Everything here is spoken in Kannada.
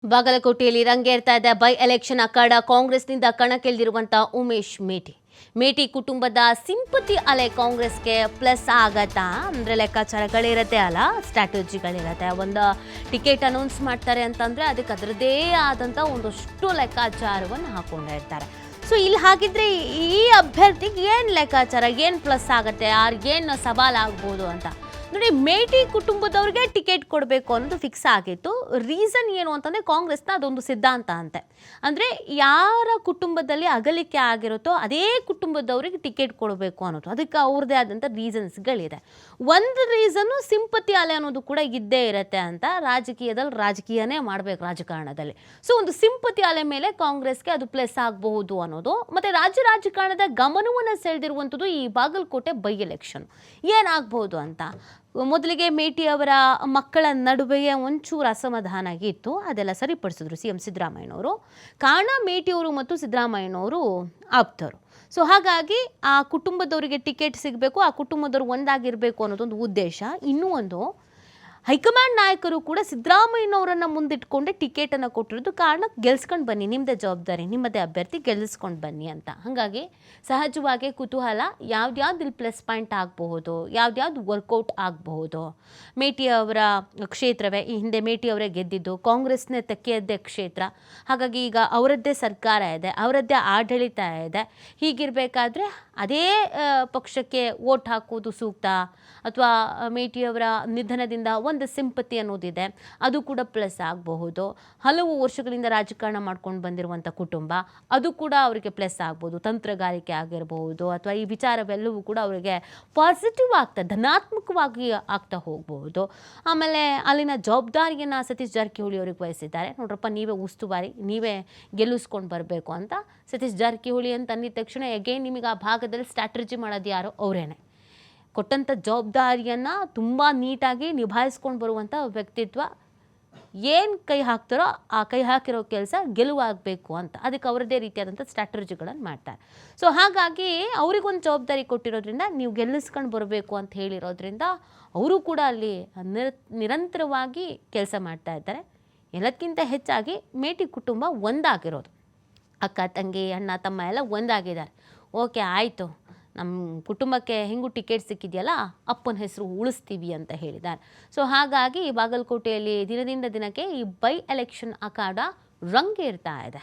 ಬಾಗಲಕೋಟೆಯಲ್ಲಿ ರಂಗೇರ್ತಾ ಇದೆ ಬೈ ಎಲೆಕ್ಷನ್ ಅಖಾಡ. ಕಾಂಗ್ರೆಸ್ನಿಂದ ಕಣಕ್ಕಿಳಿದಿರುವಂತ ಉಮೇಶ್ ಮೇಟಿ ಕುಟುಂಬದ ಸಿಂಪತಿ ಅಲೆ ಕಾಂಗ್ರೆಸ್ಗೆ ಪ್ಲಸ್ ಆಗತ್ತಾ ಅಂದ್ರೆ ಲೆಕ್ಕಾಚಾರಗಳಿರತ್ತೆ ಅಲ್ಲ, ಸ್ಟ್ರಾಟಜಿಗಳಿರತ್ತೆ. ಒಂದು ಟಿಕೆಟ್ ಅನೌನ್ಸ್ ಮಾಡ್ತಾರೆ ಅಂತಂದ್ರೆ ಅದಕ್ಕೆ ಅದರದೇ ಆದಂತ ಒಂದಷ್ಟು ಲೆಕ್ಕಾಚಾರವನ್ನು ಹಾಕೊಂಡಿರ್ತಾರೆ. ಸೊ ಇಲ್ಲಿ ಹಾಗಿದ್ರೆ ಈ ಅಭ್ಯರ್ಥಿಗೆ ಏನು ಲೆಕ್ಕಾಚಾರ, ಏನು ಪ್ಲಸ್ ಆಗುತ್ತೆ, ಯಾರಿಗೇನು ಸವಾಲಾಗ್ಬೋದು ಅಂತ ನೋಡಿ. ಮೇಟಿ ಕುಟುಂಬದವ್ರಿಗೆ ಟಿಕೆಟ್ ಕೊಡಬೇಕು ಅನ್ನೋದು ಫಿಕ್ಸ್ ಆಗಿತ್ತು. ರೀಸನ್ ಏನು ಅಂತಂದರೆ ಕಾಂಗ್ರೆಸ್ನ ಅದೊಂದು ಸಿದ್ಧಾಂತ ಅಂತೆ. ಅಂದರೆ ಯಾರ ಕುಟುಂಬದಲ್ಲಿ ಅಗಲಿಕೆ ಆಗಿರುತ್ತೋ ಅದೇ ಕುಟುಂಬದವ್ರಿಗೆ ಟಿಕೆಟ್ ಕೊಡಬೇಕು ಅನ್ನೋದು, ಅದಕ್ಕೆ ಅವ್ರದ್ದೇ ಆದಂಥ ರೀಸನ್ಸ್ಗಳಿದೆ. ಒಂದು ರೀಸನ್ನು ಸಿಂಪತಿ ಅಲೆ ಅನ್ನೋದು ಕೂಡ ಇದ್ದೇ ಇರುತ್ತೆ ಅಂತ. ರಾಜಕೀಯನೇ ಮಾಡಬೇಕು ರಾಜಕಾರಣದಲ್ಲಿ. ಸೊ ಒಂದು ಸಿಂಪತಿ ಅಲೆ ಮೇಲೆ ಕಾಂಗ್ರೆಸ್ಗೆ ಅದು ಪ್ಲಸ್ ಆಗಬಹುದು ಅನ್ನೋದು. ಮತ್ತು ರಾಜಕಾರಣದ ಗಮನವನ್ನು ಸೆಳೆದಿರುವಂಥದ್ದು ಈ ಬಾಗಲಕೋಟೆ ಬೈ ಎಲೆಕ್ಷನ್ ಏನಾಗಬಹುದು ಅಂತ. ಮೊದಲಿಗೆ ಮೇಟಿ ಅವರ ಮಕ್ಕಳ ನಡುವೆಯೇ ಒಂಚೂರು ಅಸಮಾಧಾನ ಇತ್ತು, ಅದೆಲ್ಲ ಸರಿಪಡಿಸಿದ್ರು ಸಿ ಎಂ ಸಿದ್ದರಾಮಯ್ಯನವರು. ಕಾರಣ ಮೇಟಿಯವರು ಮತ್ತು ಸಿದ್ದರಾಮಯ್ಯನವರು ಆಪ್ತರು. ಸೊ ಹಾಗಾಗಿ ಆ ಕುಟುಂಬದವರಿಗೆ ಟಿಕೆಟ್ ಸಿಗಬೇಕು, ಆ ಕುಟುಂಬದವರು ಒಂದಾಗಿರಬೇಕು ಅನ್ನೋದೊಂದು ಉದ್ದೇಶ. ಇನ್ನೂ ಒಂದು, ಹೈಕಮಾಂಡ್ ನಾಯಕರು ಕೂಡ ಸಿದ್ದರಾಮಯ್ಯನವರನ್ನು ಮುಂದಿಟ್ಕೊಂಡೆ ಟಿಕೆಟನ್ನು ಕೊಟ್ಟಿರೋದು. ಕಾರಣ ಗೆಲ್ಸ್ಕೊಂಡು ಬನ್ನಿ, ನಿಮ್ಮದೇ ಜವಾಬ್ದಾರಿ, ನಿಮ್ಮದೇ ಅಭ್ಯರ್ಥಿ ಗೆಲ್ಲಿಸ್ಕೊಂಡು ಬನ್ನಿ ಅಂತ. ಹಾಗಾಗಿ ಸಹಜವಾಗಿ ಕುತೂಹಲ, ಯಾವ್ದ್ಯಾವ್ದು ಇಲ್ಲಿ ಪ್ಲಸ್ ಪಾಯಿಂಟ್ ಆಗಬಹುದು, ಯಾವ್ದ್ಯಾವ್ದು ವರ್ಕೌಟ್ ಆಗಬಹುದು. ಮೇಟಿ ಅವರ ಕ್ಷೇತ್ರವೇ, ಈ ಹಿಂದೆ ಮೇಟಿ ಅವರೇ ಗೆದ್ದಿದ್ದು, ಕಾಂಗ್ರೆಸ್ನೇ ತೆಕ್ಕೆಯದ್ದೇ ಕ್ಷೇತ್ರ. ಹಾಗಾಗಿ ಈಗ ಅವರದ್ದೇ ಸರ್ಕಾರ ಇದೆ, ಅವರದ್ದೇ ಆಡಳಿತ ಇದೆ. ಹೀಗಿರಬೇಕಾದ್ರೆ ಅದೇ ಪಕ್ಷಕ್ಕೆ ವೋಟ್ ಹಾಕೋದು ಸೂಕ್ತ, ಅಥವಾ ಮೇಟಿಯವರ ನಿಧನದಿಂದ ಒಂದು ಸಿಂಪತಿ ಅನ್ನೋದಿದೆ, ಅದು ಕೂಡ ಪ್ಲಸ್ ಆಗಬಹುದು. ಹಲವು ವರ್ಷಗಳಿಂದ ರಾಜಕಾರಣ ಮಾಡ್ಕೊಂಡು ಬಂದಿರುವಂಥ ಕುಟುಂಬ, ಅದು ಕೂಡ ಅವರಿಗೆ ಪ್ಲಸ್ ಆಗ್ಬೋದು. ತಂತ್ರಗಾರಿಕೆ ಆಗಿರಬಹುದು, ಅಥವಾ ಈ ವಿಚಾರವೆಲ್ಲವೂ ಕೂಡ ಅವರಿಗೆ ಪಾಸಿಟಿವ್ ಆಗ್ತಾ, ಧನಾತ್ಮಕವಾಗಿ ಆಗ್ತಾ ಹೋಗಬಹುದು. ಆಮೇಲೆ ಅಲ್ಲಿನ ಜವಾಬ್ದಾರಿಯನ್ನು ಸತೀಶ್ ಜಾರಕಿಹೊಳಿ ಅವ್ರಿಗೆ ವಹಿಸಿದ್ದಾರೆ. ನೋಡ್ರಪ್ಪ, ನೀವೇ ಉಸ್ತುವಾರಿ, ನೀವೇ ಗೆಲ್ಲಿಸ್ಕೊಂಡು ಬರಬೇಕು ಅಂತ. ಸತೀಶ್ ಜಾರಕಿಹೊಳಿ ಅಂತ ಅಂದಿದ ತಕ್ಷಣ ಎಗೇನ್ ನಿಮಗೆ ಆ ಭಾಗದಲ್ಲಿ ಸ್ಟ್ರಾಟಜಿ ಮಾಡೋದು ಯಾರೋ ಅವರೇನೆ. ಕೊಟ್ಟಂಥ ಜವಾಬ್ದಾರಿಯನ್ನು ತುಂಬ ನೀಟಾಗಿ ನಿಭಾಯಿಸ್ಕೊಂಡು ಬರುವಂಥ ವ್ಯಕ್ತಿತ್ವ. ಏನು ಕೈ ಹಾಕ್ತಾರೋ ಆ ಕೈ ಹಾಕಿರೋ ಕೆಲಸ ಗೆಲುವಾಗಬೇಕು ಅಂತ, ಅದಕ್ಕೆ ಅವರದೇ ರೀತಿಯಾದಂಥ ಸ್ಟ್ರಾಟಜಿಗಳನ್ನು ಮಾಡ್ತಾರೆ. ಸೊ ಹಾಗಾಗಿ ಅವರಿಗೊಂದು ಜವಾಬ್ದಾರಿ ಕೊಟ್ಟಿರೋದ್ರಿಂದ ನೀವು ಗೆಲ್ಲಿಸ್ಕೊಂಡು ಬರಬೇಕು ಅಂತ ಹೇಳಿರೋದ್ರಿಂದ ಅವರು ಕೂಡ ಅಲ್ಲಿ ನಿರಂತರವಾಗಿ ಕೆಲಸ ಮಾಡ್ತಾ ಇದ್ದಾರೆ. ಎಲ್ಲದಕ್ಕಿಂತ ಹೆಚ್ಚಾಗಿ ಮೇಟಿ ಕುಟುಂಬ ಒಂದಾಗಿರೋದು, ಅಕ್ಕ ತಂಗಿ ಅಣ್ಣ ತಮ್ಮ ಎಲ್ಲ ಒಂದಾಗಿದ್ದಾರೆ. ಓಕೆ ಆಯಿತು, ನಮ್ಮ ಕುಟುಂಬಕ್ಕೆ ಹೆಂಗೂ ಟಿಕೆಟ್ ಸಿಕ್ಕಿದೆಯಲ್ಲ, ಅಪ್ಪನ ಹೆಸರು ಉಳಿಸ್ತೀವಿ ಅಂತ ಹೇಳಿದ್ದಾರೆ. ಸೊ ಹಾಗಾಗಿ ಬಾಗಲಕೋಟೆಯಲ್ಲಿ ದಿನದಿಂದ ದಿನಕ್ಕೆ ಈ ಬೈ ಎಲೆಕ್ಷನ್ ಅಖಾಡ ರಂಗೇರ್ತಾ ಇದೆ.